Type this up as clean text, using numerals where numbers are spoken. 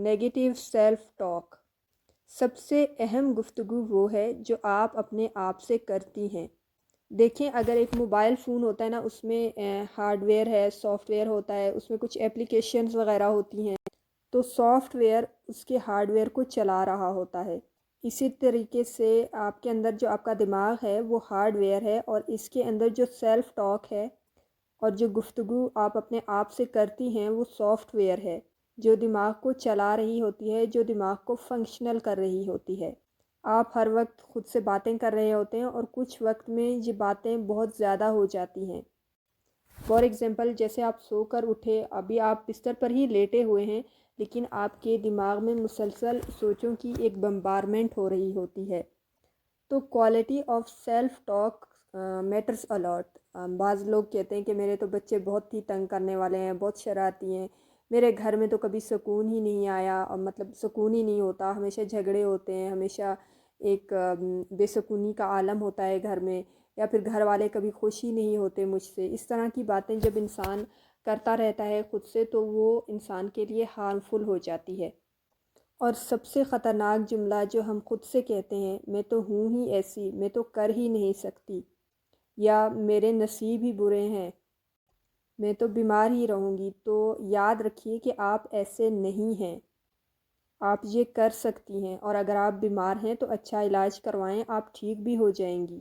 Negative self talk. سب سے اہم گفتگو وہ ہے جو آپ اپنے آپ سے کرتی ہیں۔ دیکھیں، اگر ایک موبائل فون ہوتا ہے نا، اس میں ہارڈ ویئر ہے، سافٹ ویئر ہوتا ہے، اس میں کچھ اپلیکیشنز وغیرہ ہوتی ہیں، تو سافٹ ویئر اس کے ہارڈ ویئر کو چلا رہا ہوتا ہے۔ اسی طریقے سے آپ کے اندر جو آپ کا دماغ ہے وہ ہارڈ ویئر ہے، اور اس کے اندر جو سیلف ٹاک ہے اور جو گفتگو آپ اپنے آپ سے کرتی ہیں وہ سافٹ ویئر ہے، جو دماغ کو چلا رہی ہوتی ہے، جو دماغ کو فنکشنل کر رہی ہوتی ہے۔ آپ ہر وقت خود سے باتیں کر رہے ہوتے ہیں اور کچھ وقت میں یہ باتیں بہت زیادہ ہو جاتی ہیں۔ فار ایگزامپل، جیسے آپ سو کر اٹھے، ابھی آپ بستر پر ہی لیٹے ہوئے ہیں، لیکن آپ کے دماغ میں مسلسل سوچوں کی ایک بمبارمنٹ ہو رہی ہوتی ہے۔ تو quality of self talk matters a lot. بعض لوگ کہتے ہیں کہ میرے تو بچے بہت ہی تنگ کرنے والے ہیں، بہت شرارتی ہیں، میرے گھر میں تو کبھی سکون ہی نہیں آیا، اور مطلب سکون ہی نہیں ہوتا، ہمیشہ جھگڑے ہوتے ہیں، ہمیشہ ایک بے سکونی کا عالم ہوتا ہے گھر میں، یا پھر گھر والے کبھی خوش ہی نہیں ہوتے مجھ سے۔ اس طرح کی باتیں جب انسان کرتا رہتا ہے خود سے، تو وہ انسان کے لیے ہارمفل ہو جاتی ہے۔ اور سب سے خطرناک جملہ جو ہم خود سے کہتے ہیں، میں تو ہوں ہی ایسی، میں تو کر ہی نہیں سکتی، یا میرے نصیب ہی برے ہیں، میں تو بیمار ہی رہوں گی۔ تو یاد رکھیے کہ آپ ایسے نہیں ہیں، آپ یہ کر سکتی ہیں، اور اگر آپ بیمار ہیں تو اچھا علاج کروائیں، آپ ٹھیک بھی ہو جائیں گی۔